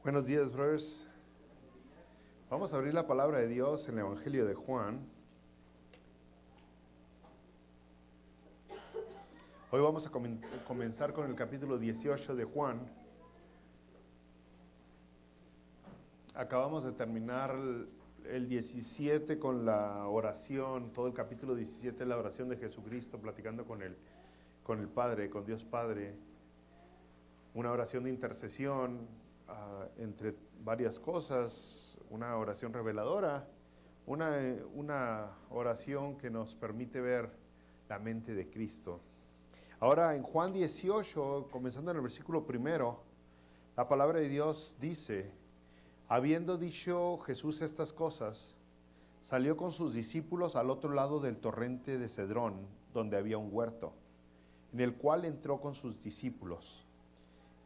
Buenos días, brothers. Vamos a abrir la palabra de Dios en el Evangelio de Juan. Hoy vamos a comenzar con el capítulo 18 de Juan. Acabamos de terminar el 17 con la oración, todo el capítulo 17 es la oración de Jesucristo platicando con el Padre, con Dios Padre. Una oración de intercesión entre varias cosas, una oración reveladora, una oración que nos permite ver la mente de Cristo. Ahora en Juan 18, comenzando en el versículo 1, la palabra de Dios dice: habiendo dicho Jesús estas cosas, salió con sus discípulos al otro lado del torrente de Cedrón, donde había un huerto, en el cual entró con sus discípulos.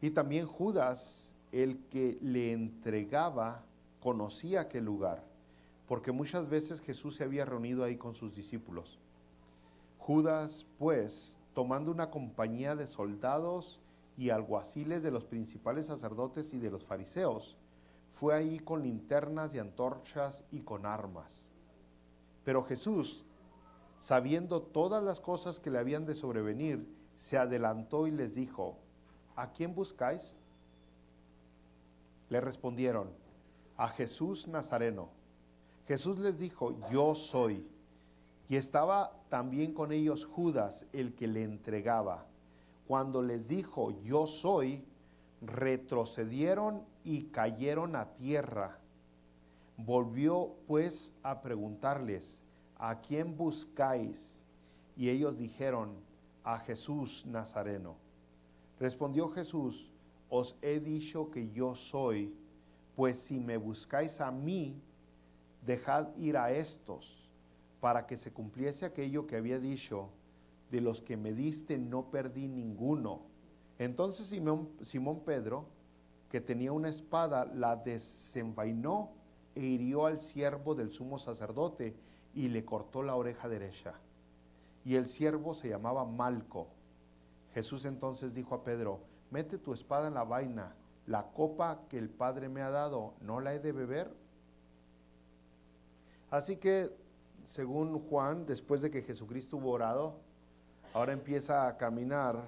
Y también Judas, el que le entregaba, conocía aquel lugar, porque muchas veces Jesús se había reunido ahí con sus discípulos. Judas, pues, tomando una compañía de soldados y alguaciles de los principales sacerdotes y de los fariseos, fue ahí con linternas y antorchas y con armas. Pero Jesús, sabiendo todas las cosas que le habían de sobrevenir, se adelantó y les dijo: ¿a quién buscáis? Le respondieron: a Jesús Nazareno. Jesús les dijo: yo soy. Y estaba también con ellos Judas, el que le entregaba. Cuando les dijo: yo soy, retrocedieron y cayeron a tierra. Volvió pues a preguntarles: ¿a quién buscáis? Y ellos dijeron: a Jesús Nazareno. Respondió Jesús: os he dicho que yo soy, pues si me buscáis a mí, dejad ir a estos, para que se cumpliese aquello que había dicho: de los que me diste no perdí ninguno. Entonces Simón Pedro, que tenía una espada, la desenvainó e hirió al siervo del sumo sacerdote y le cortó la oreja derecha. Y el siervo se llamaba Malco. Jesús entonces dijo a Pedro: mete tu espada en la vaina, la copa que el Padre me ha dado, ¿no la he de beber? Así que, según Juan, después de que Jesucristo hubo orado, ahora empieza a caminar,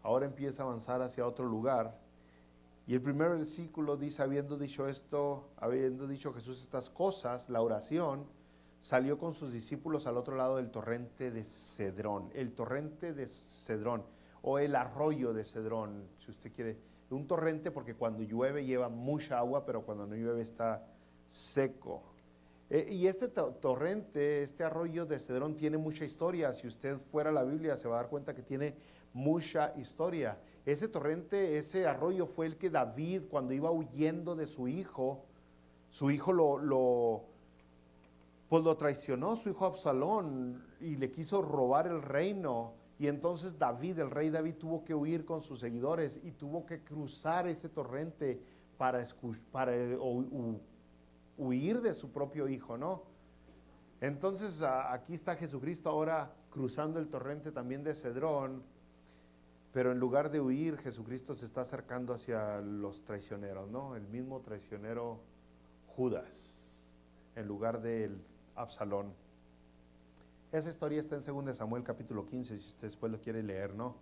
ahora empieza a avanzar hacia otro lugar. Y el primer versículo dice: habiendo dicho esto, habiendo dicho Jesús estas cosas, la oración, salió con sus discípulos al otro lado del torrente de Cedrón. El torrente de Cedrón, o el arroyo de Cedrón, si usted quiere. Un torrente porque cuando llueve lleva mucha agua, pero cuando no llueve está seco. Y este torrente, este arroyo de Cedrón tiene mucha historia. Si usted fuera a la Biblia se va a dar cuenta que tiene mucha historia. Ese torrente, ese arroyo fue el que David, cuando iba huyendo de su hijo lo traicionó, su hijo Absalón, y le quiso robar el reino. Y entonces el rey David tuvo que huir con sus seguidores y tuvo que cruzar ese torrente para huir de su propio hijo, ¿no? Entonces aquí está Jesucristo ahora cruzando el torrente también de Cedrón, pero en lugar de huir, Jesucristo se está acercando hacia los traicioneros, ¿no? El mismo traicionero Judas, en lugar del Absalón. Esa historia está en 2 Samuel capítulo 15, si usted después lo quiere leer, ¿no?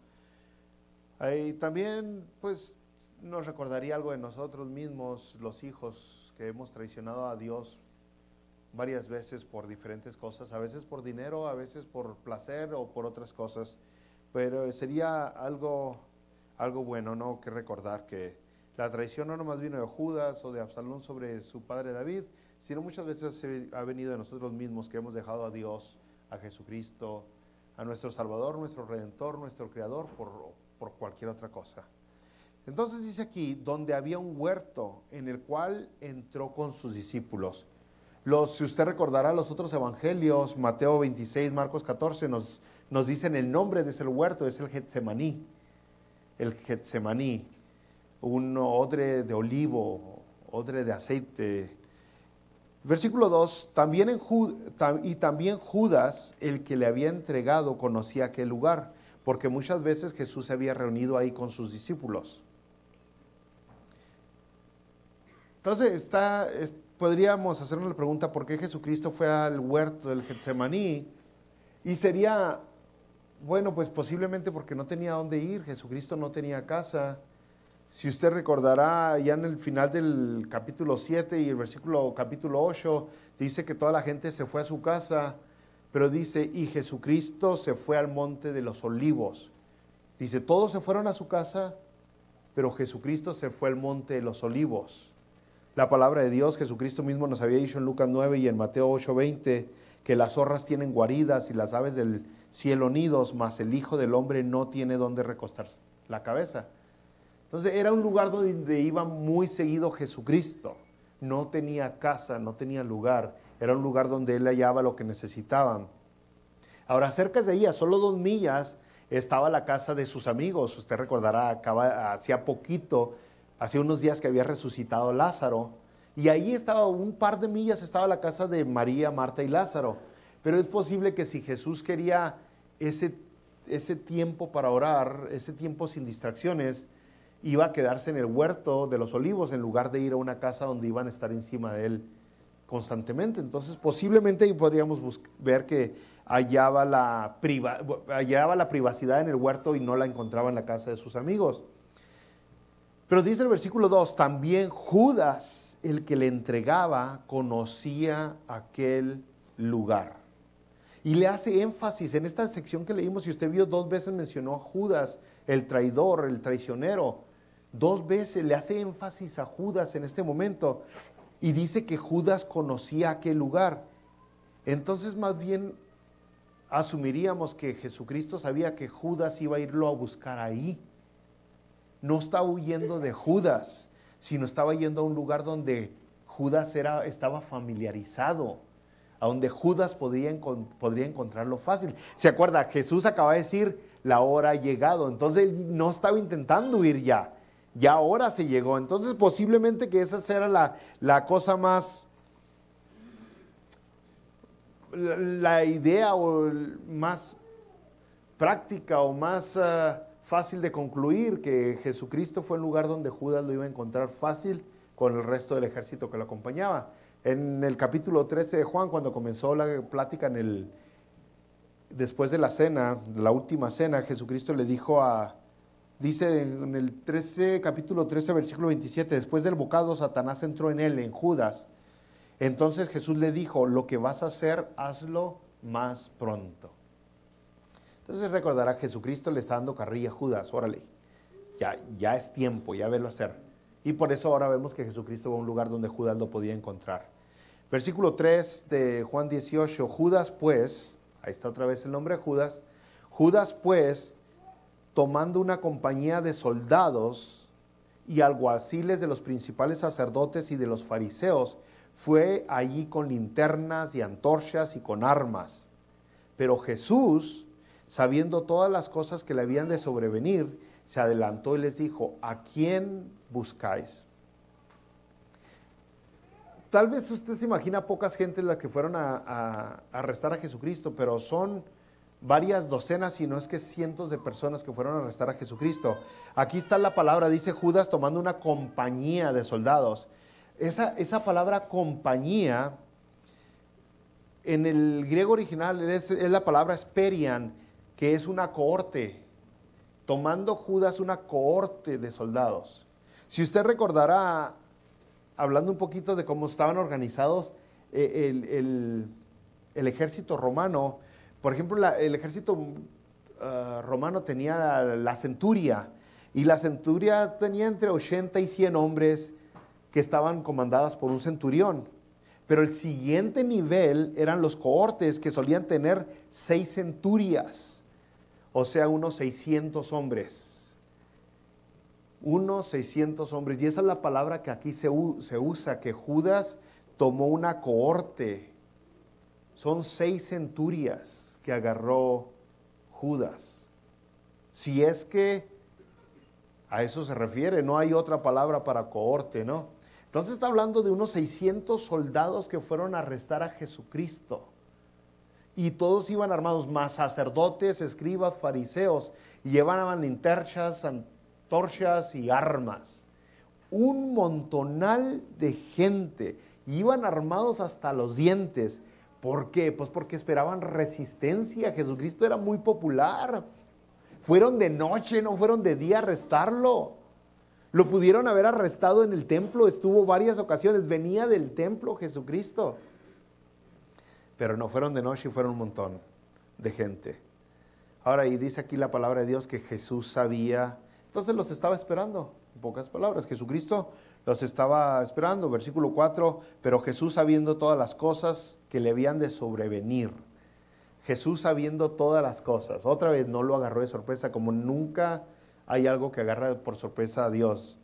Ahí también, pues, nos recordaría algo de nosotros mismos, los hijos, que hemos traicionado a Dios varias veces por diferentes cosas, a veces por dinero, a veces por placer o por otras cosas, pero sería algo bueno, ¿no?, que recordar que la traición no nomás vino de Judas o de Absalón sobre su padre David, sino muchas veces ha venido de nosotros mismos, que hemos dejado a Dios, a Jesucristo, a nuestro Salvador, nuestro Redentor, nuestro Creador, por cualquier otra cosa. Entonces dice aquí: donde había un huerto, en el cual entró con sus discípulos. Si usted recordará los otros evangelios, Mateo 26, Marcos 14, nos dicen el nombre de ese huerto: es el Getsemaní. El Getsemaní, un odre de olivo, odre de aceite. Versículo 2, también Judas, el que le había entregado, conocía aquel lugar, porque muchas veces Jesús se había reunido ahí con sus discípulos. Entonces podríamos hacernos la pregunta, ¿por qué Jesucristo fue al huerto del Getsemaní? Y sería, bueno, pues posiblemente porque no tenía dónde ir, Jesucristo no tenía casa. Si usted recordará, ya en el final del capítulo 7 y el capítulo 8, dice que toda la gente se fue a su casa, pero dice, y Jesucristo se fue al monte de los olivos. Dice, todos se fueron a su casa, pero Jesucristo se fue al monte de los olivos. La palabra de Dios, Jesucristo mismo nos había dicho en Lucas 9 y en Mateo 8:20, que las zorras tienen guaridas y las aves del cielo nidos, mas el Hijo del Hombre no tiene dónde recostar la cabeza. Entonces era un lugar donde iba muy seguido Jesucristo. No tenía casa, no tenía lugar. Era un lugar donde él hallaba lo que necesitaban. Ahora, cerca de ahí, a solo 2 millas, estaba la casa de sus amigos. Usted recordará, hacía poquito, hacía unos días que había resucitado Lázaro. Y ahí estaba, un par de millas, estaba la casa de María, Marta y Lázaro. Pero es posible que si Jesús quería ese tiempo para orar, ese tiempo sin distracciones, iba a quedarse en el huerto de los olivos en lugar de ir a una casa donde iban a estar encima de él constantemente. Entonces posiblemente ahí podríamos ver que hallaba la privacidad en el huerto y no la encontraba en la casa de sus amigos. Pero dice el versículo 2, también Judas, el que le entregaba, conocía aquel lugar. Y le hace énfasis en esta sección que leímos, si usted vio 2 veces mencionó a Judas, el traidor, el traicionero. 2 veces le hace énfasis a Judas en este momento y dice que Judas conocía aquel lugar. Entonces más bien asumiríamos que Jesucristo sabía que Judas iba a irlo a buscar ahí. No estaba huyendo de Judas, sino estaba yendo a un lugar donde Judas estaba familiarizado, a donde Judas podría encontrarlo fácil. ¿Se acuerda? Jesús acaba de decir, la hora ha llegado. Entonces él no estaba intentando huir ya ahora se llegó. Entonces posiblemente que esa era la cosa más, la idea o más práctica o más fácil de concluir, que Jesucristo fue el lugar donde Judas lo iba a encontrar fácil con el resto del ejército que lo acompañaba. En el capítulo 13 de Juan, cuando comenzó la plática después de la cena, la última cena, Jesucristo le dijo dice en el capítulo 13, versículo 27, después del bocado, Satanás entró en él, en Judas. Entonces Jesús le dijo, lo que vas a hacer, hazlo más pronto. Entonces recordará, Jesucristo le está dando carrilla a Judas, órale, ya es tiempo, ya velo hacer. Y por eso ahora vemos que Jesucristo va a un lugar donde Judas lo podía encontrar. Versículo 3 de Juan 18, Judas pues, ahí está otra vez el nombre de Judas pues, tomando una compañía de soldados y alguaciles de los principales sacerdotes y de los fariseos, fue allí con linternas y antorchas y con armas. Pero Jesús, sabiendo todas las cosas que le habían de sobrevenir, se adelantó y les dijo, ¿a quién buscáis? Tal vez usted se imagina pocas gentes las que fueron a arrestar a Jesucristo, pero son varias docenas, si no es que cientos de personas que fueron a arrestar a Jesucristo. Aquí está la palabra, dice Judas, tomando una compañía de soldados. Esa palabra compañía, en el griego original es la palabra sperian, que es una cohorte. Tomando Judas una cohorte de soldados. Si usted recordará, hablando un poquito de cómo estaban organizados el ejército romano, por ejemplo, el ejército romano tenía la centuria, y la centuria tenía entre 80 y 100 hombres que estaban comandadas por un centurión. Pero el siguiente nivel eran los cohortes, que solían tener 6 centurias, o sea, unos 600 hombres. Unos 600 hombres. Y esa es la palabra que aquí se usa, que Judas tomó una cohorte. Son 6 centurias que agarró Judas. Si es que a eso se refiere, no hay otra palabra para cohorte, ¿no? Entonces está hablando de unos 600 soldados que fueron a arrestar a Jesucristo. Y todos iban armados, más sacerdotes, escribas, fariseos, y llevaban linternas, antorchas y armas. un montonal de gente. Iban armados hasta los dientes. ¿Por qué? Pues porque esperaban resistencia. Jesucristo era muy popular. Fueron de noche, no fueron de día a arrestarlo. Lo pudieron haber arrestado en el templo, estuvo varias ocasiones, venía del templo Jesucristo. Pero no fueron de noche y fueron un montón de gente. Ahora, y dice aquí la palabra de Dios que Jesús sabía, entonces los estaba esperando, en pocas palabras. Jesucristo los estaba esperando, versículo 4, pero Jesús sabiendo todas las cosas que le habían de sobrevenir. Jesús sabiendo todas las cosas, otra vez no lo agarró de sorpresa, como nunca hay algo que agarra por sorpresa a Dios.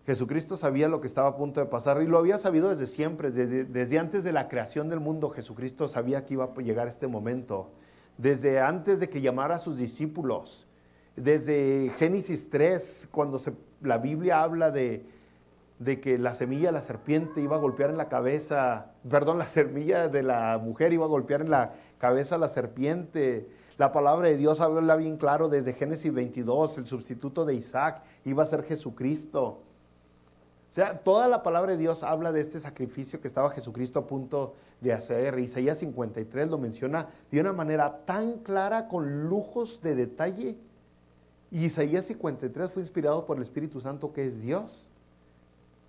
Jesucristo sabía lo que estaba a punto de pasar y lo había sabido desde siempre, desde antes de la creación del mundo. Jesucristo sabía que iba a llegar este momento, desde antes de que llamara a sus discípulos, desde Génesis 3, cuando la Biblia habla de que la semilla de la serpiente iba a golpear en la cabeza, perdón, la semilla de la mujer iba a golpear en la cabeza a la serpiente. La palabra de Dios habla bien claro desde Génesis 22, el sustituto de Isaac iba a ser Jesucristo. O sea, toda la palabra de Dios habla de este sacrificio que estaba Jesucristo a punto de hacer. Isaías 53 lo menciona de una manera tan clara, con lujos de detalle. Y Isaías 53 fue inspirado por el Espíritu Santo, que es Dios.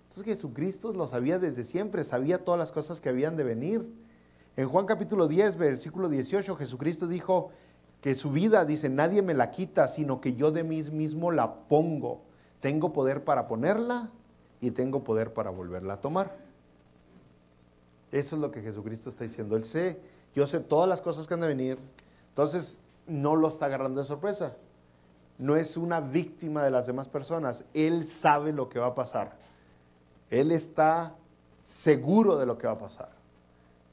Entonces Jesucristo lo sabía desde siempre, sabía todas las cosas que habían de venir. En Juan capítulo 10, versículo 18, Jesucristo dijo que su vida, dice, nadie me la quita, sino que yo de mí mismo la pongo. Tengo poder para ponerla y tengo poder para volverla a tomar. Eso es lo que Jesucristo está diciendo. Yo sé todas las cosas que han de venir, entonces no lo está agarrando de sorpresa. No es una víctima de las demás personas, Él sabe lo que va a pasar. Él está seguro de lo que va a pasar.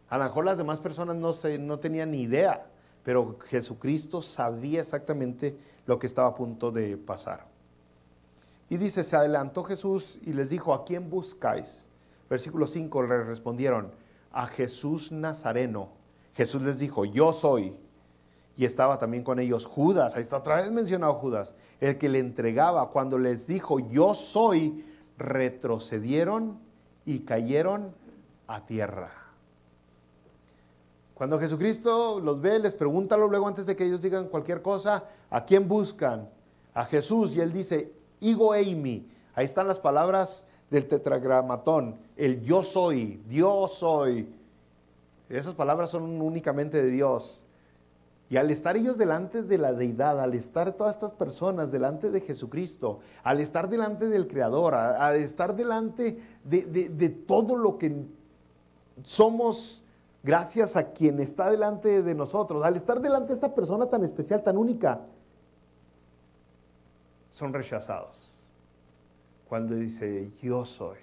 A lo mejor las demás personas no tenían ni idea, pero Jesucristo sabía exactamente lo que estaba a punto de pasar. Y dice, se adelantó Jesús y les dijo, ¿a quién buscáis? Versículo 5, le respondieron, a Jesús Nazareno. Jesús les dijo, yo soy. Y estaba también con ellos Judas, ahí está otra vez mencionado Judas, el que le entregaba. Cuando les dijo, yo soy, retrocedieron y cayeron a tierra. Cuando Jesucristo los ve, les pregunta luego, antes de que ellos digan cualquier cosa, ¿a quién buscan? A Jesús. Y él dice, Igo eimi. Ahí están las palabras del tetragramatón, el yo soy, Dios soy. Esas palabras son únicamente de Dios. Y al estar ellos delante de la deidad, al estar todas estas personas delante de Jesucristo, al estar delante del Creador, al estar delante de todo lo que somos gracias a quien está delante de nosotros, al estar delante de esta persona tan especial, tan única, son rechazados. Cuando dice, yo soy.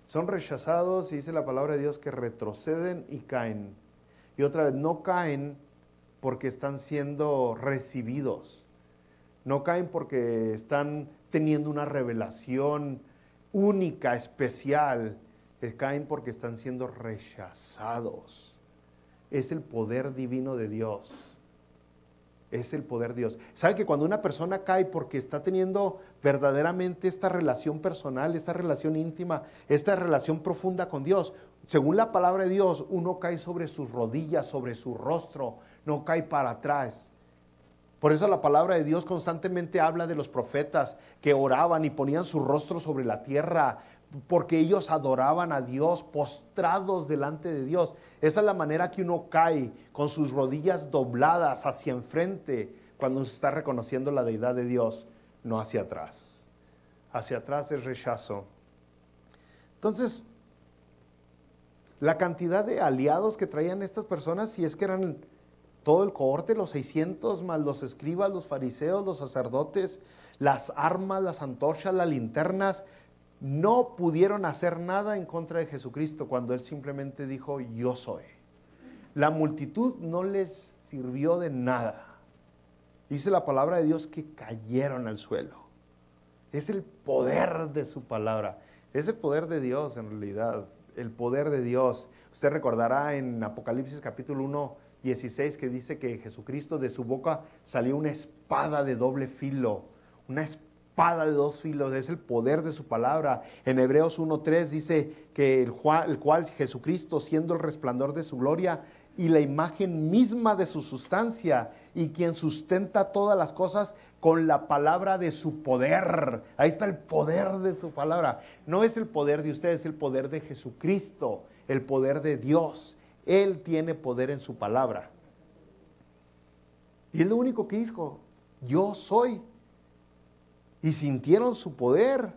Son rechazados y dice la palabra de Dios que retroceden y caen. Y otra vez, no caen porque están siendo recibidos. No caen porque están teniendo una revelación única, especial. Caen porque están siendo rechazados. Es el poder divino de Dios. Es el poder de Dios. ¿Sabe que cuando una persona cae porque está teniendo verdaderamente esta relación personal, esta relación íntima, esta relación profunda con Dios? Según la palabra de Dios, uno cae sobre sus rodillas, sobre su rostro, no cae para atrás. Por eso la palabra de Dios constantemente habla de los profetas que oraban y ponían su rostro sobre la tierra, porque ellos adoraban a Dios, postrados delante de Dios. Esa es la manera que uno cae, con sus rodillas dobladas hacia enfrente, cuando se está reconociendo la deidad de Dios, no hacia atrás. Hacia atrás es rechazo. Entonces, la cantidad de aliados que traían estas personas, si es que eran todo el cohorte, los 600, más los escribas, los fariseos, los sacerdotes, las armas, las antorchas, las linternas, no pudieron hacer nada en contra de Jesucristo cuando Él simplemente dijo, yo soy. La multitud no les sirvió de nada. Dice la palabra de Dios que cayeron al suelo. Es el poder de su palabra. Es el poder de Dios en realidad. El poder de Dios. Usted recordará en Apocalipsis capítulo 1, 16 que dice que Jesucristo de su boca salió una espada de doble filo. Una espada espada de dos filos, es el poder de su palabra. En Hebreos 1:3 dice que el cual Jesucristo, siendo el resplandor de su gloria y la imagen misma de su sustancia, y quien sustenta todas las cosas con la palabra de su poder. Ahí está el poder de su palabra. No es el poder de ustedes, es el poder de Jesucristo, el poder de Dios. Él tiene poder en su palabra. Y es lo único que dijo: yo soy. Y sintieron su poder.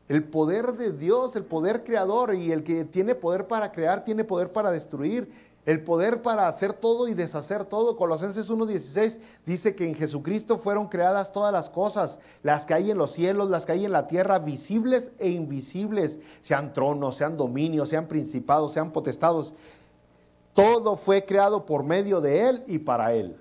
El poder de Dios, el poder creador, y el que tiene poder para crear, tiene poder para destruir, el poder para hacer todo y deshacer todo. Colosenses 1:16 dice que en Jesucristo fueron creadas todas las cosas, las que hay en los cielos, las que hay en la tierra, visibles e invisibles, sean tronos, sean dominios, sean principados, sean potestados. Todo fue creado por medio de Él y para Él.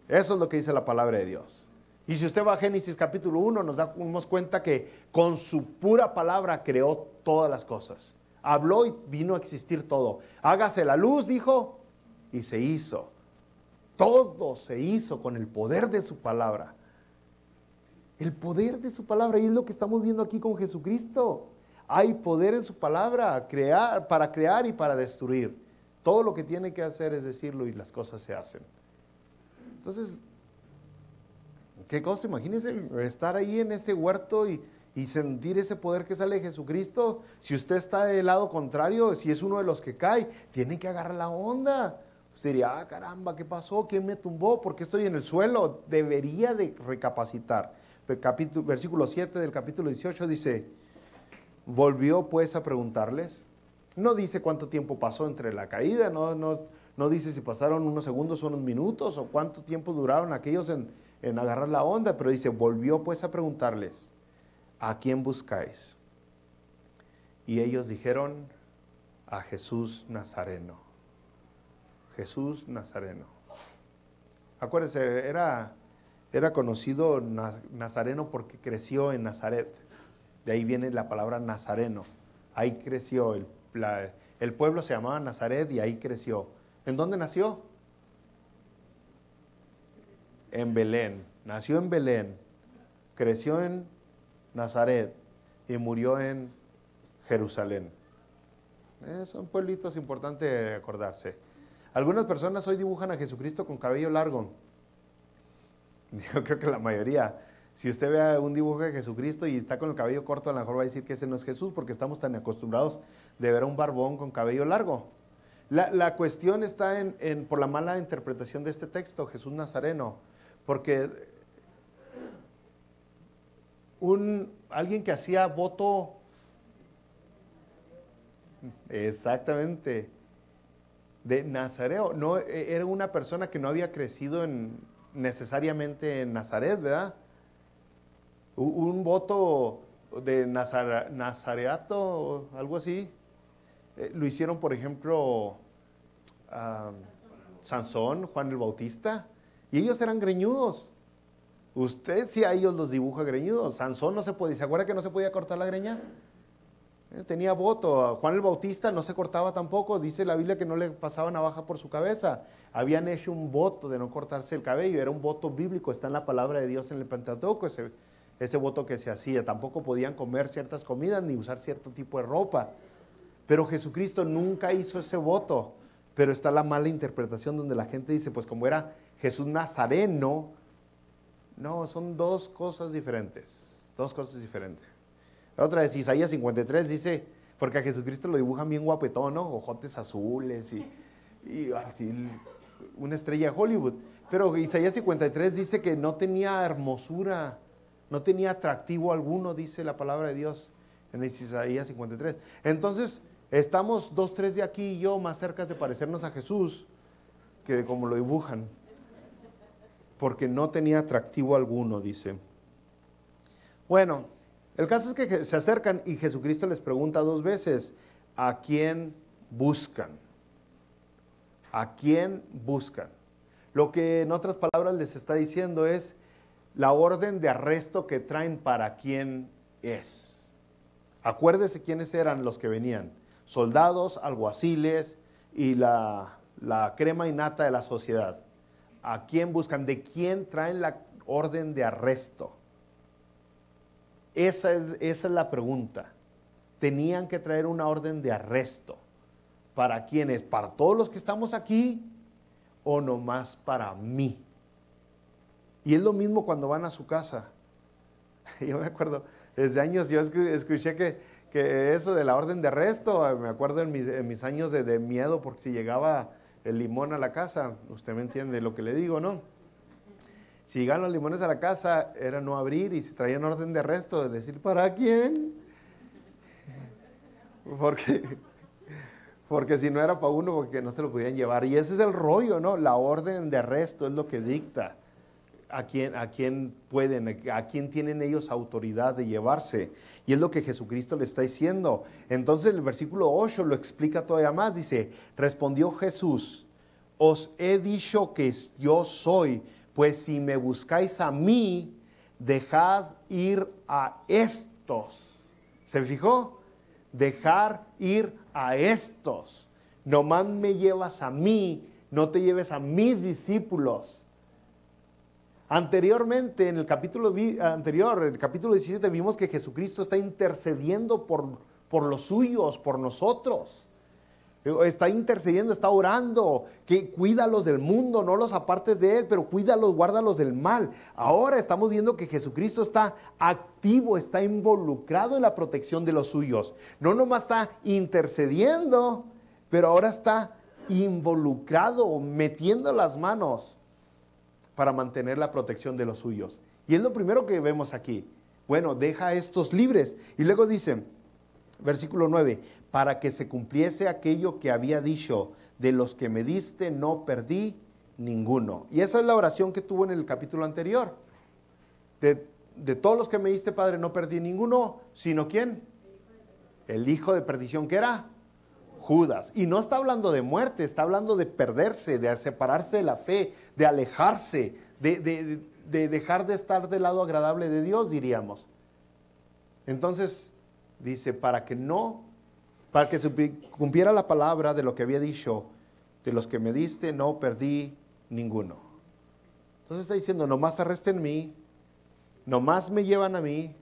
Eso es lo que dice la palabra de Dios. Y si usted va a Génesis capítulo 1, nos damos cuenta que con su pura palabra creó todas las cosas. Habló y vino a existir todo. Hágase la luz, dijo, y se hizo. Todo se hizo con el poder de su palabra. El poder de su palabra, y es lo que estamos viendo aquí con Jesucristo. Hay poder en su palabra, para crear y para destruir. Todo lo que tiene que hacer es decirlo y las cosas se hacen. Entonces, ¿qué cosa? Imagínense estar ahí en ese huerto y sentir ese poder que sale de Jesucristo. Si usted está del lado contrario, si es uno de los que cae, tiene que agarrar la onda. Usted diría: ah, caramba, ¿qué pasó? ¿Quién me tumbó? ¿Por qué estoy en el suelo? Debería de recapacitar. Versículo 7 del capítulo 18 dice: volvió pues a preguntarles. No dice cuánto tiempo pasó entre la caída, no dice si pasaron unos segundos o unos minutos, o cuánto tiempo duraron aquellos en agarrar la onda, pero dice: volvió pues a preguntarles: ¿a quién buscáis? Y ellos dijeron: a Jesús Nazareno. Jesús Nazareno. Acuérdense, era conocido Nazareno porque creció en Nazaret. De ahí viene la palabra Nazareno. Ahí creció, el pueblo se llamaba Nazaret y ahí creció. ¿En dónde nació? En Belén. Nació en Belén, creció en Nazaret y murió en Jerusalén. Son pueblitos importantes de acordarse. Algunas personas hoy dibujan a Jesucristo con cabello largo. Yo creo que la mayoría. Si usted ve un dibujo de Jesucristo y está con el cabello corto, a lo mejor va a decir que ese no es Jesús, porque estamos tan acostumbrados de ver a un barbón con cabello largo. La cuestión está por la mala interpretación de este texto, Jesús Nazareno, porque alguien que hacía voto, exactamente, de nazareo, no, era una persona que no había crecido necesariamente en Nazaret, ¿verdad? Un voto de nazareato, algo así. Lo hicieron, por ejemplo, Sansón, Juan el Bautista, y ellos eran greñudos. Usted sí a ellos los dibuja greñudos. Sansón no se podía, ¿se acuerda que no se podía cortar la greña? Tenía voto. Juan el Bautista no se cortaba tampoco. Dice la Biblia que no le pasaba navaja por su cabeza. Habían hecho un voto de no cortarse el cabello. Era un voto bíblico. Está en la palabra de Dios en el Pentateuco, ese voto que se hacía. Tampoco podían comer ciertas comidas ni usar cierto tipo de ropa. Pero Jesucristo nunca hizo ese voto. Pero está la mala interpretación donde la gente dice, pues como era Jesús Nazareno. No, son dos cosas diferentes. Dos cosas diferentes. La otra es Isaías 53, dice, porque a Jesucristo lo dibujan bien guapetón, ¿no? Ojotes azules y así, una estrella de Hollywood. Pero Isaías 53 dice que no tenía hermosura, no tenía atractivo alguno, dice la palabra de Dios en Isaías 53. Entonces, estamos 2, 3 de aquí y yo más cerca de parecernos a Jesús que de como lo dibujan. Porque no tenía atractivo alguno, dice. Bueno, el caso es que se acercan y Jesucristo les pregunta 2 veces, ¿a quién buscan? ¿A quién buscan? Lo que en otras palabras les está diciendo es la orden de arresto que traen para quién es. Acuérdese quiénes eran los que venían. Soldados, alguaciles y la crema innata de la sociedad. ¿A quién buscan? ¿De quién traen la orden de arresto? Esa es la pregunta. Tenían que traer una orden de arresto. ¿Para quiénes? ¿Para todos los que estamos aquí o nomás para mí? Y es lo mismo cuando van a su casa. Yo me acuerdo, desde años yo escuché que eso de la orden de arresto, me acuerdo en mis años de miedo, porque si llegaba el limón a la casa, usted me entiende lo que le digo, ¿no? Si llegaban los limones a la casa, era no abrir, y si traían orden de arresto, de decir, ¿para quién? Porque si no era para uno, porque no se lo podían llevar. Y ese es el rollo, ¿no? La orden de arresto es lo que dicta a quién pueden, a quién tienen ellos autoridad de llevarse. Y es lo que Jesucristo le está diciendo. Entonces el versículo 8 lo explica todavía más. Dice, respondió Jesús, os he dicho que yo soy, pues si me buscáis a mí, dejad ir a estos. ¿Se fijó? Dejar ir a estos. Nomás me llevas a mí, no te lleves a mis discípulos. Anteriormente, en el capítulo anterior, el capítulo 17, vimos que Jesucristo está intercediendo por los suyos, por nosotros. Está intercediendo, está orando, que cuídalos del mundo, no los apartes de él, pero cuídalos, guárdalos del mal. Ahora estamos viendo que Jesucristo está activo, está involucrado en la protección de los suyos. No nomás está intercediendo, pero ahora está involucrado, metiendo las manos para mantener la protección de los suyos. Y es lo primero que vemos aquí. Bueno, deja a estos libres. Y luego dice, versículo 9, para que se cumpliese aquello que había dicho, de los que me diste no perdí ninguno. Y esa es la oración que tuvo en el capítulo anterior. De todos los que me diste, Padre, no perdí ninguno, sino ¿quién? El hijo de perdición, ¿qué era? Judas. Y no está hablando de muerte, está hablando de perderse, de separarse de la fe, de alejarse, de dejar de estar del lado agradable de Dios, diríamos. Entonces, dice, para que se cumpliera la palabra de lo que había dicho, de los que me diste no perdí ninguno. Entonces está diciendo, nomás arresten mí, nomás me llevan a mí.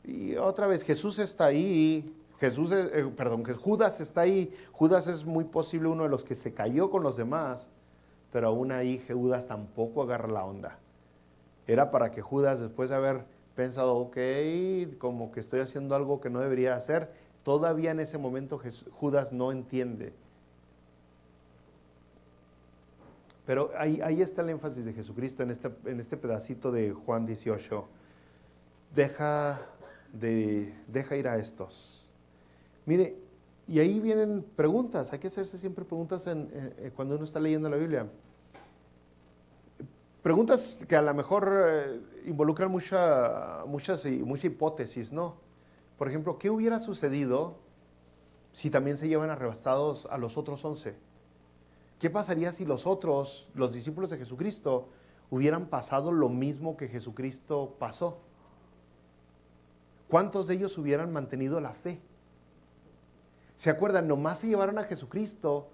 Y otra vez, Jesús está ahí, que Judas está ahí. Judas es muy posible uno de los que se cayó con los demás, pero aún ahí Judas tampoco agarra la onda. Era para que Judas, después de haber pensado, ok, como que estoy haciendo algo que no debería hacer, todavía en ese momento Judas no entiende. Pero ahí está el énfasis de Jesucristo en este pedacito de Juan 18. Deja ir a estos. Mire, y ahí vienen preguntas. Hay que hacerse siempre preguntas cuando uno está leyendo la Biblia. Preguntas que a lo mejor involucran mucha hipótesis, ¿no? Por ejemplo, ¿qué hubiera sucedido si también se llevan arrebatados a los otros 11? ¿Qué pasaría si los discípulos de Jesucristo, hubieran pasado lo mismo que Jesucristo pasó? ¿Cuántos de ellos hubieran mantenido la fe? ¿Se acuerdan? Nomás se llevaron a Jesucristo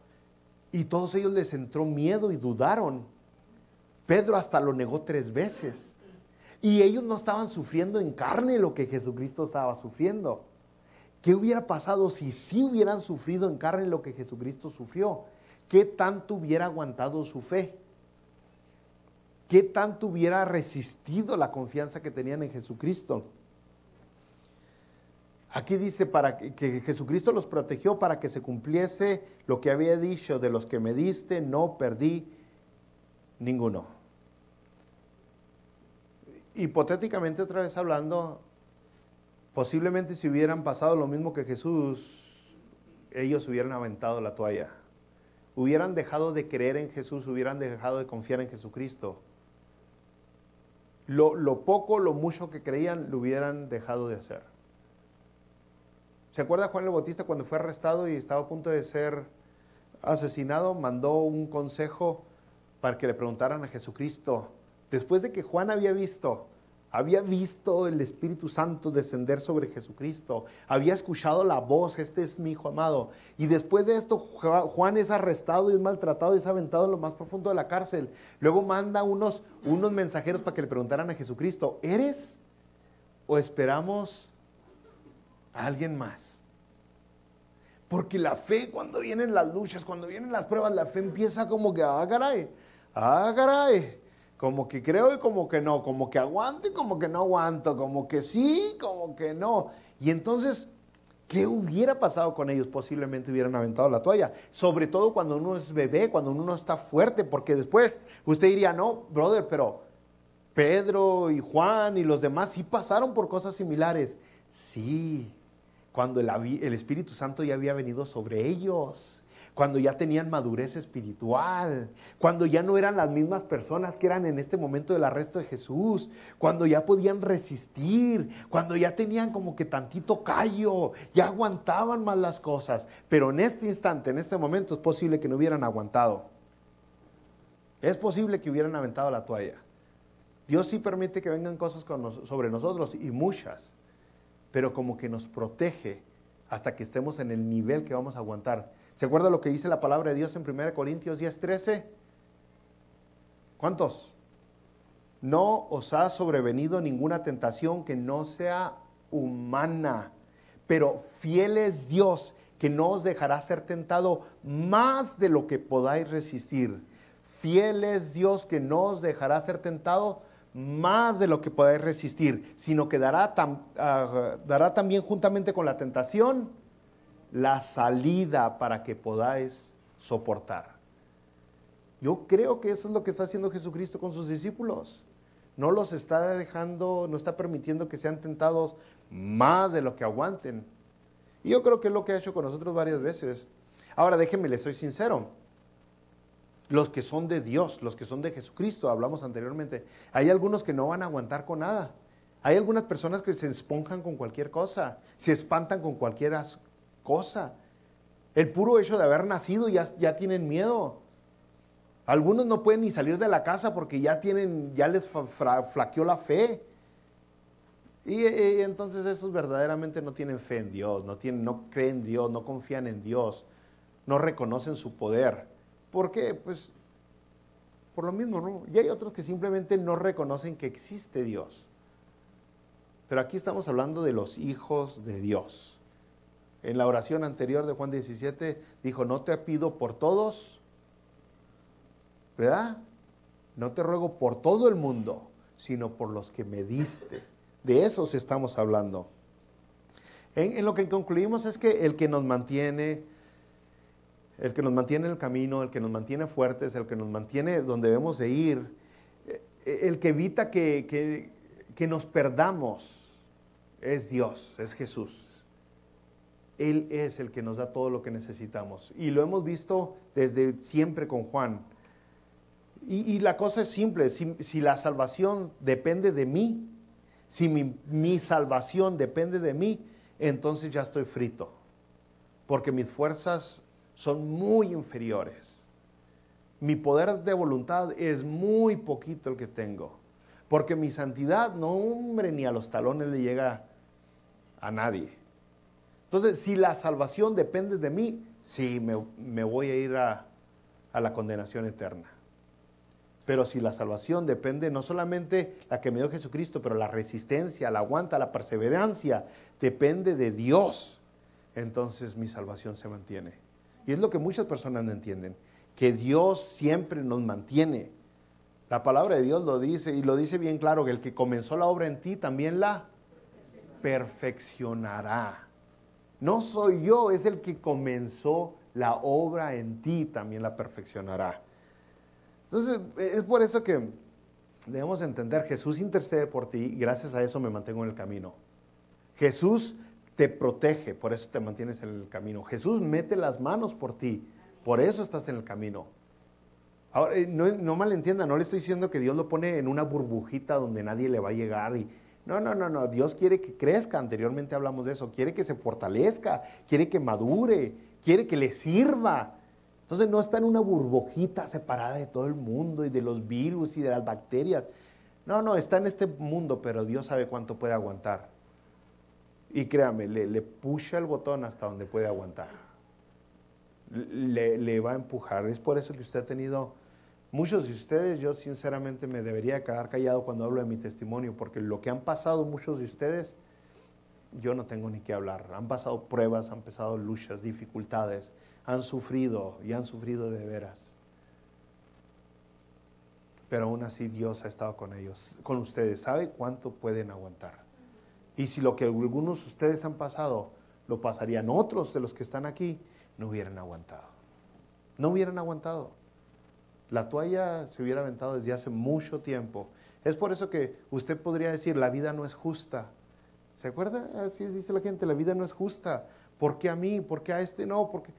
y todos ellos les entró miedo y dudaron. Pedro hasta lo negó 3 veces. Y ellos no estaban sufriendo en carne lo que Jesucristo estaba sufriendo. ¿Qué hubiera pasado si sí hubieran sufrido en carne lo que Jesucristo sufrió? ¿Qué tanto hubiera aguantado su fe? ¿Qué tanto hubiera resistido la confianza que tenían en Jesucristo? Aquí dice para que Jesucristo los protegió para que se cumpliese lo que había dicho, de los que me diste no perdí ninguno. Hipotéticamente, otra vez hablando, posiblemente si hubieran pasado lo mismo que Jesús, ellos hubieran aventado la toalla. Hubieran dejado de creer en Jesús, hubieran dejado de confiar en Jesucristo. Lo poco, lo mucho que creían, lo hubieran dejado de hacer. ¿Se acuerda Juan el Bautista cuando fue arrestado y estaba a punto de ser asesinado? Mandó un consejo para que le preguntaran a Jesucristo. Después de que Juan había visto el Espíritu Santo descender sobre Jesucristo, había escuchado la voz, este es mi Hijo amado. Y después de esto, Juan es arrestado y es maltratado y es aventado en lo más profundo de la cárcel. Luego manda unos mensajeros para que le preguntaran a Jesucristo, ¿eres o esperamos a alguien más? Porque la fe, cuando vienen las luchas, cuando vienen las pruebas, la fe empieza como que, caray, como que creo y como que no, como que aguanto y como que no aguanto, como que sí, como que no. Y entonces, ¿qué hubiera pasado con ellos? Posiblemente hubieran aventado la toalla, sobre todo cuando uno es bebé, cuando uno no está fuerte, porque después usted diría, no, brother, pero Pedro y Juan y los demás sí pasaron por cosas similares. Sí, cuando el Espíritu Santo ya había venido sobre ellos, cuando ya tenían madurez espiritual, cuando ya no eran las mismas personas que eran en este momento del arresto de Jesús, cuando ya podían resistir, cuando ya tenían como que tantito callo, ya aguantaban más las cosas. Pero en este instante, en este momento, es posible que no hubieran aguantado. Es posible que hubieran aventado la toalla. Dios sí permite que vengan cosas sobre nosotros, y muchas, pero como que nos protege hasta que estemos en el nivel que vamos a aguantar. ¿Se acuerda lo que dice la palabra de Dios en 1 Corintios 10:13? ¿Cuántos? No os ha sobrevenido ninguna tentación que no sea humana, pero fiel es Dios, que no os dejará ser tentado más de lo que podáis resistir. Fiel es Dios, que no os dejará ser tentado más de lo que podáis resistir, sino que dará también juntamente con la tentación la salida para que podáis soportar. Yo creo que eso es lo que está haciendo Jesucristo con sus discípulos. No los está dejando, no está permitiendo que sean tentados más de lo que aguanten. Y yo creo que es lo que ha hecho con nosotros varias veces. Ahora déjenme, les soy sincero. Los que son de Dios, los que son de Jesucristo, hablamos anteriormente, hay algunos que no van a aguantar con nada. Hay algunas personas que se esponjan con cualquier cosa, se espantan con cualquier cosa. El puro hecho de haber nacido ya tienen miedo. Algunos no pueden ni salir de la casa porque ya les flaqueó la fe. Y entonces esos verdaderamente no tienen fe en Dios, no creen en Dios, no confían en Dios, no reconocen su poder. ¿Por qué? Pues por lo mismo, ¿no? Y hay otros que simplemente no reconocen que existe Dios. Pero aquí estamos hablando de los hijos de Dios. En la oración anterior de Juan 17 dijo, no te pido por todos, ¿verdad? No te ruego por todo el mundo, sino por los que me diste. De esos estamos hablando. En lo que concluimos es que el que nos mantiene en el camino, el que nos mantiene fuertes, el que nos mantiene donde debemos de ir, el que evita que nos perdamos, es Dios, es Jesús. Él es el que nos da todo lo que necesitamos. Y lo hemos visto desde siempre con Juan. Y la cosa es simple, si la salvación depende de mí, si mi salvación depende de mí, entonces ya estoy frito, porque mis fuerzas son muy inferiores. Mi poder de voluntad es muy poquito el que tengo, porque mi santidad, no hombre, ni a los talones le llega a nadie. Entonces, si la salvación depende de mí, sí, me voy a ir a la condenación eterna. Pero si la salvación depende, no solamente la que me dio Jesucristo, pero la resistencia, la aguanta, la perseverancia, depende de Dios, entonces mi salvación se mantiene. Y es lo que muchas personas no entienden, que Dios siempre nos mantiene. La palabra de Dios lo dice, y lo dice bien claro, que el que comenzó la obra en ti también la perfeccionará. No soy yo, es el que comenzó la obra en ti, también la perfeccionará. Entonces, es por eso que debemos entender, Jesús intercede por ti y gracias a eso me mantengo en el camino. Jesús te protege, por eso te mantienes en el camino. Jesús mete las manos por ti, por eso estás en el camino. Ahora, no malentiendan, no le estoy diciendo que Dios lo pone en una burbujita donde nadie le va a llegar. No, Dios quiere que crezca, anteriormente hablamos de eso, quiere que se fortalezca, quiere que madure, quiere que le sirva. Entonces no está en una burbujita separada de todo el mundo y de los virus y de las bacterias. No, está en este mundo, pero Dios sabe cuánto puede aguantar. Y créame, le pusha el botón hasta donde puede aguantar. Le va a empujar. Es por eso que usted ha tenido Muchos de ustedes, yo sinceramente me debería quedar callado cuando hablo de mi testimonio, porque lo que han pasado muchos de ustedes, yo no tengo ni qué hablar. Han pasado pruebas, han pasado luchas, dificultades, han sufrido y han sufrido de veras. Pero aún así Dios ha estado con ellos, con ustedes. ¿Sabe cuánto pueden aguantar? Y si lo que algunos de ustedes han pasado, lo pasarían otros de los que están aquí, no hubieran aguantado. No hubieran aguantado. La toalla se hubiera aventado desde hace mucho tiempo. Es por eso que usted podría decir, la vida no es justa. ¿Se acuerda? Así dice la gente, la vida no es justa. ¿Por qué a mí? ¿Por qué a este no? ¿Por qué?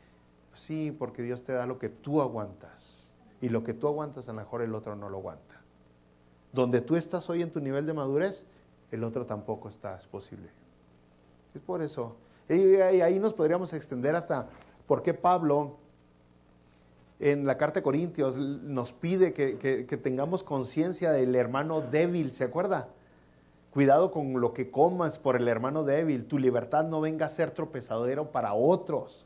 Sí, porque Dios te da lo que tú aguantas. Y lo que tú aguantas, a lo mejor el otro no lo aguanta. Donde tú estás hoy en tu nivel de madurez, el otro tampoco está, es posible. Es por eso. Y ahí nos podríamos extender hasta por qué Pablo en la carta de Corintios nos pide que tengamos conciencia del hermano débil, ¿se acuerda? Cuidado con lo que comas por el hermano débil, tu libertad no venga a ser tropezadero para otros.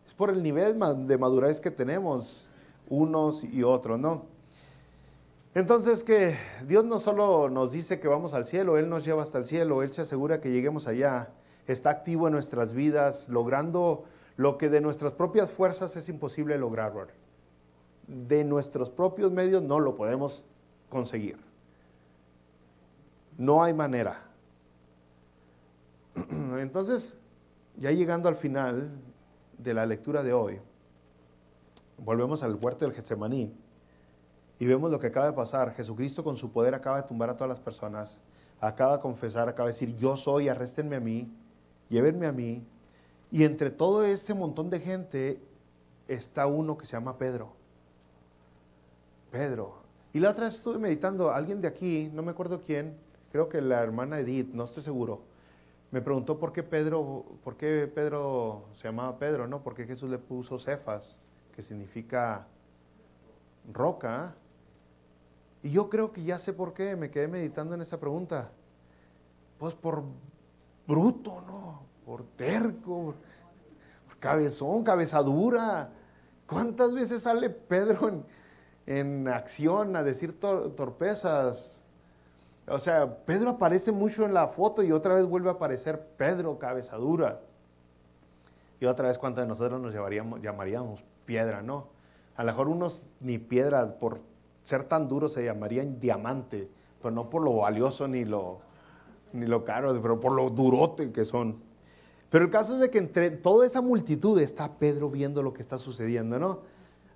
Es por el nivel de madurez que tenemos unos y otros, ¿no? Entonces que Dios no solo nos dice que vamos al cielo, Él nos lleva hasta el cielo, Él se asegura que lleguemos allá, está activo en nuestras vidas, logrando lo que de nuestras propias fuerzas es imposible lograr. De nuestros propios medios no lo podemos conseguir. No hay manera. Entonces, ya llegando al final de la lectura de hoy, volvemos al huerto del Getsemaní y vemos lo que acaba de pasar. Jesucristo con su poder acaba de tumbar a todas las personas, acaba de confesar, acaba de decir, yo soy, arréstenme a mí, llévenme a mí. Y entre todo este montón de gente está uno que se llama Pedro. Pedro. Y la otra vez estuve meditando, alguien de aquí, no me acuerdo quién, creo que la hermana Edith, no estoy seguro, me preguntó por qué Pedro se llamaba Pedro, ¿no? Porque Jesús le puso Cefas, que significa roca. Y yo creo que ya sé por qué, me quedé meditando en esa pregunta. Pues por bruto, ¿no? Por terco, por cabezón, cabezadura. ¿Cuántas veces sale Pedro en acción a decir torpezas? O sea, Pedro aparece mucho en la foto y otra vez vuelve a aparecer Pedro, cabezadura. Y otra vez, ¿cuántos de nosotros nos llamaríamos piedra, no? A lo mejor unos ni piedra, por ser tan duros se llamarían diamante, pero no por lo valioso ni lo caro, pero por lo durote que son. Pero el caso es de que entre toda esa multitud está Pedro viendo lo que está sucediendo, ¿no? O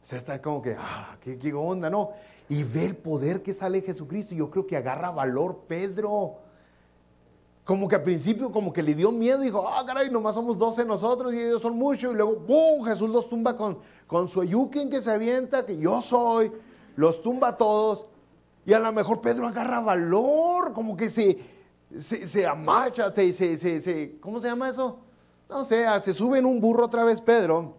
sea, está como que, ¿qué onda, no? Y ve el poder que sale de Jesucristo. Y yo creo que agarra valor Pedro. Como que al principio como que le dio miedo. Dijo, caray, nomás somos 12 nosotros y ellos son muchos. Y luego, ¡bum! Jesús los tumba con su ayuquín que se avienta, que yo soy. Los tumba a todos. Y a lo mejor Pedro agarra valor. Como que se amacha, ¿cómo se llama eso? No sé, se sube en un burro otra vez Pedro.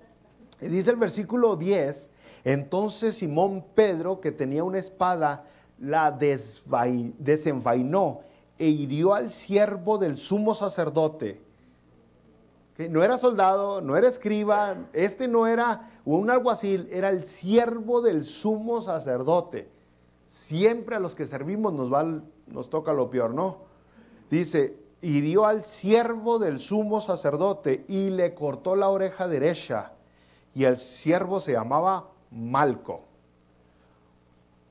Y dice el versículo 10, entonces Simón Pedro, que tenía una espada, la desenvainó e hirió al siervo del sumo sacerdote. ¿Okay? No era soldado, no era escriba, no era un alguacil, era el siervo del sumo sacerdote. Siempre a los que servimos nos toca lo peor, ¿no? Dice, hirió al siervo del sumo sacerdote y le cortó la oreja derecha. Y el siervo se llamaba Malco.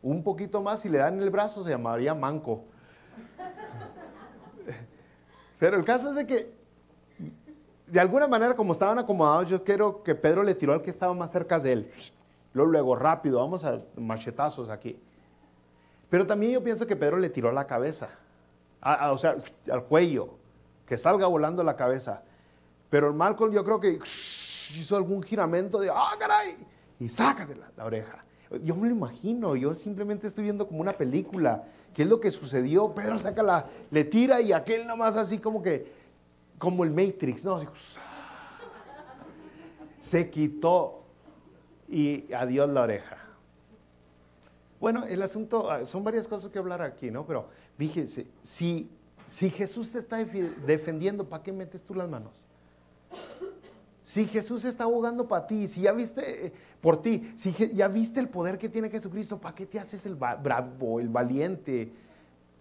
Un poquito más, si le dan el brazo, se llamaría Manco. Pero el caso es de que, de alguna manera, como estaban acomodados, yo creo que Pedro le tiró al que estaba más cerca de él. Luego, rápido, vamos a machetazos aquí. Pero también yo pienso que Pedro le tiró a la cabeza. O sea, al cuello. Que salga volando la cabeza. Pero el Malco, yo creo que hizo algún giramento de, caray, y sácate la oreja. Yo me lo imagino, yo simplemente estoy viendo como una película. ¿Qué es lo que sucedió? Pedro le tira y aquel nomás así como el Matrix, ¿no? Así, se quitó y adiós la oreja. Bueno, el asunto, son varias cosas que hablar aquí, ¿no? Pero fíjense, si Jesús te está defendiendo, ¿para qué metes tú las manos? Si Jesús está abogando para ti, si ya viste por ti, si ya viste el poder que tiene Jesucristo, ¿para qué te haces el bravo, el valiente?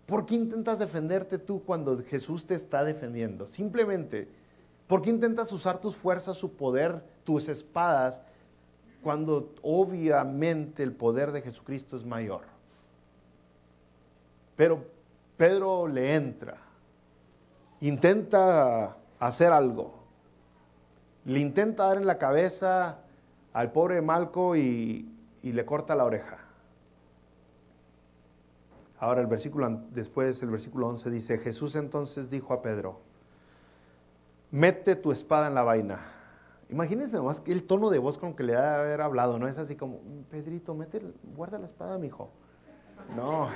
¿Por qué intentas defenderte tú cuando Jesús te está defendiendo? Simplemente, ¿por qué intentas usar tus fuerzas, su poder, tus espadas, cuando obviamente el poder de Jesucristo es mayor? Pero Pedro le entra, intenta hacer algo, le intenta dar en la cabeza al pobre Malco y le corta la oreja. Ahora después el versículo 11 dice, Jesús entonces dijo a Pedro, mete tu espada en la vaina. Imagínense nomás que el tono de voz con que le ha de haber hablado, ¿no? Es así como, Pedrito, guarda la espada, mijo. No,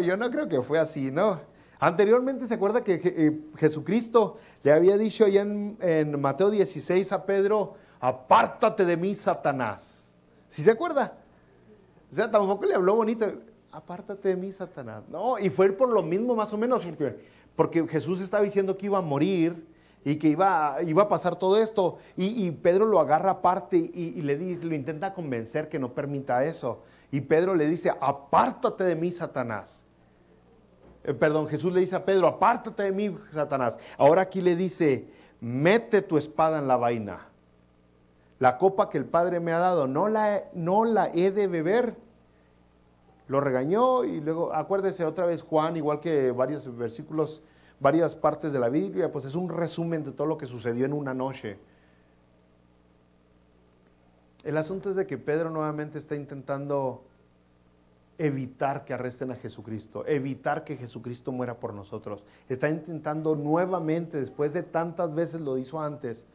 yo no creo que fue así, ¿no? Anteriormente se acuerda que Jesucristo le había dicho allá en Mateo 16 a Pedro, apártate de mí, Satanás. ¿Sí se acuerda? O sea, tampoco le habló bonito, apártate de mí, Satanás. No, y fue por lo mismo más o menos, porque Jesús estaba diciendo que iba a morir y que iba a pasar todo esto. Y Pedro lo agarra aparte y lo intenta convencer que no permita eso. Y Pedro le dice, apártate de mí, Satanás. Jesús le dice a Pedro, apártate de mí, Satanás. Ahora aquí le dice, mete tu espada en la vaina. La copa que el Padre me ha dado, no la he de beber. Lo regañó y luego, acuérdese otra vez Juan, igual que varios versículos, varias partes de la Biblia, pues es un resumen de todo lo que sucedió en una noche. El asunto es de que Pedro nuevamente está intentando evitar que arresten a Jesucristo, evitar que Jesucristo muera por nosotros. Está intentando nuevamente, después de tantas veces lo hizo antes,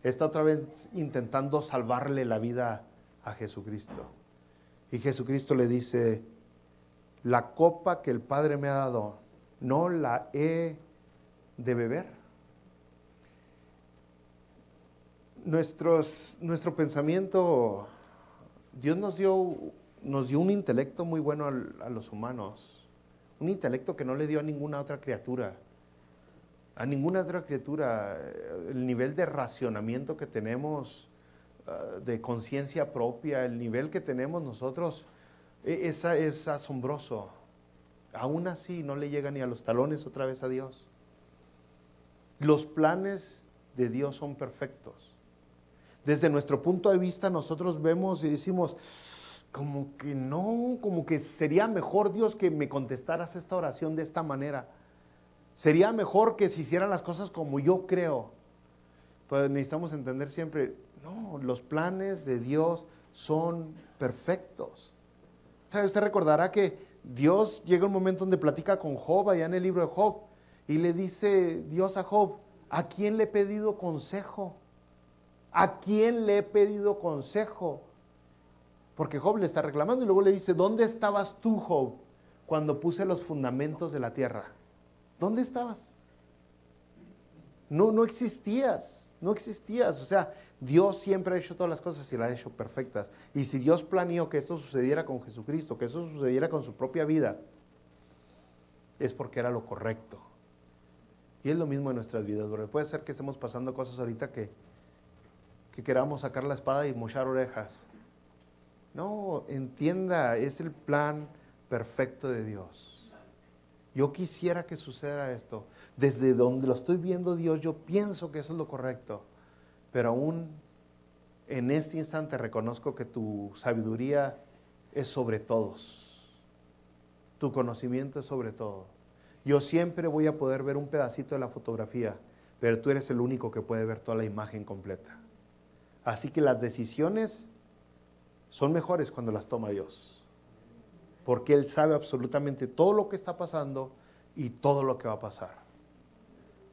está otra vez intentando salvarle la vida a Jesucristo. Y Jesucristo le dice, la copa que el Padre me ha dado, ¿no la he de beber? Nuestro pensamiento, Dios nos dio un intelecto muy bueno a los humanos, un intelecto que no le dio a ninguna otra criatura. A ninguna otra criatura. El nivel de racionamiento que tenemos, de conciencia propia, el nivel que tenemos nosotros, es asombroso. Aún así no le llega ni a los talones otra vez a Dios. Los planes de Dios son perfectos. Desde nuestro punto de vista nosotros vemos y decimos, como que no, como que sería mejor, Dios, que me contestaras esta oración de esta manera. Sería mejor que se hicieran las cosas como yo creo. Pues necesitamos entender siempre, no, los planes de Dios son perfectos. ¿Sabe? Usted recordará que Dios llega un momento donde platica con Job, allá en el libro de Job, y le dice Dios a Job, ¿a quién le he pedido consejo? ¿A quién le he pedido consejo? Porque Job le está reclamando y luego le dice, ¿dónde estabas tú, Job, cuando puse los fundamentos de la tierra? ¿Dónde estabas? No existías, no existías. O sea, Dios siempre ha hecho todas las cosas y las ha hecho perfectas. Y si Dios planeó que esto sucediera con Jesucristo, que eso sucediera con su propia vida, es porque era lo correcto. Y es lo mismo en nuestras vidas, porque puede ser que estemos pasando cosas ahorita que queramos sacar la espada y mochar orejas. No, entienda, es el plan perfecto de Dios. Yo quisiera que suceda esto. Desde donde lo estoy viendo, Dios, yo pienso que eso es lo correcto. Pero aún en este instante reconozco que tu sabiduría es sobre todos. Tu conocimiento es sobre todo. Yo siempre voy a poder ver un pedacito de la fotografía, pero tú eres el único que puede ver toda la imagen completa. Así que las decisiones son mejores cuando las toma Dios. Porque Él sabe absolutamente todo lo que está pasando y todo lo que va a pasar.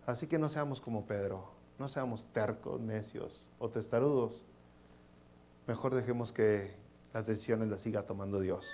Así que no seamos como Pedro, no seamos tercos, necios o testarudos. Mejor dejemos que las decisiones las siga tomando Dios.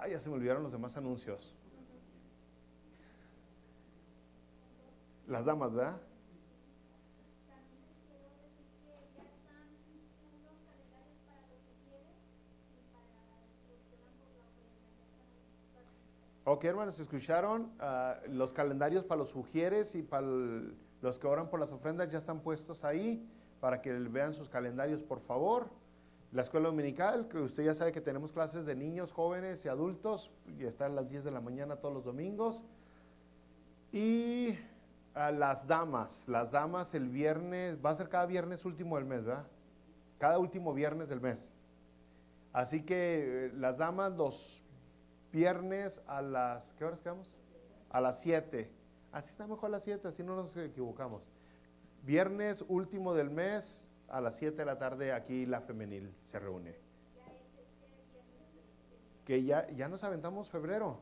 Ah, ya se me olvidaron los demás anuncios. Las damas, ¿verdad? Ok, hermanos, escucharon. Los calendarios para los sugieres y para los que oran por las ofrendas ya están puestos ahí para que vean sus calendarios, por favor. La escuela dominical, que usted ya sabe que tenemos clases de niños, jóvenes y adultos, y está a las 10 de la mañana todos los domingos. Y las damas el viernes, va a ser cada viernes último del mes, ¿verdad? Cada último viernes del mes. Así que las damas los viernes a las, ¿qué horas quedamos? A las 7. Así está mejor a las 7, así no nos equivocamos. Viernes último del mes a las 7 de la tarde aquí la femenil se reúne. Que ya nos aventamos febrero.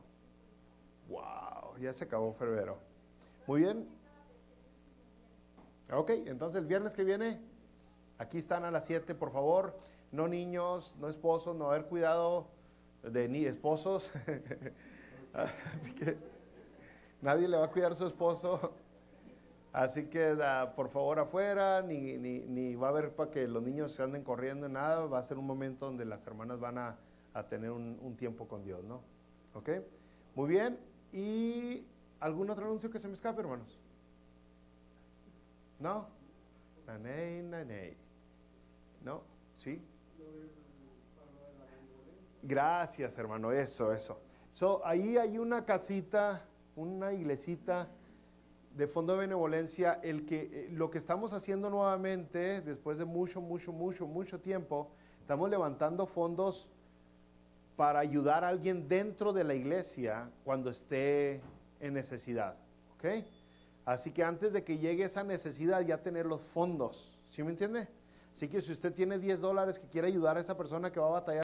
Wow, ya se acabó febrero. Muy bien. Ok, entonces el viernes que viene, aquí están a las 7, por favor. No niños, no esposos, no haber cuidado de ni esposos. Así que nadie le va a cuidar a su esposo. Así que por favor afuera, ni va a haber para que los niños se anden corriendo, nada. Va a ser un momento donde las hermanas van a tener un tiempo con Dios, ¿no? ¿Ok? Muy bien. ¿Y algún otro anuncio que se me escape, hermanos? ¿No? Naney. ¿No? ¿Sí? Gracias, hermano. Eso. Ahí hay una casita, una iglesita de fondo de benevolencia. Lo que estamos haciendo nuevamente, después de mucho tiempo, estamos levantando fondos para ayudar a alguien dentro de la iglesia cuando esté en necesidad, ¿ok? Así que antes de que llegue esa necesidad, ya tener los fondos, ¿sí me entiende? Así que si usted tiene $10 que quiere ayudar a esa persona que va a batallar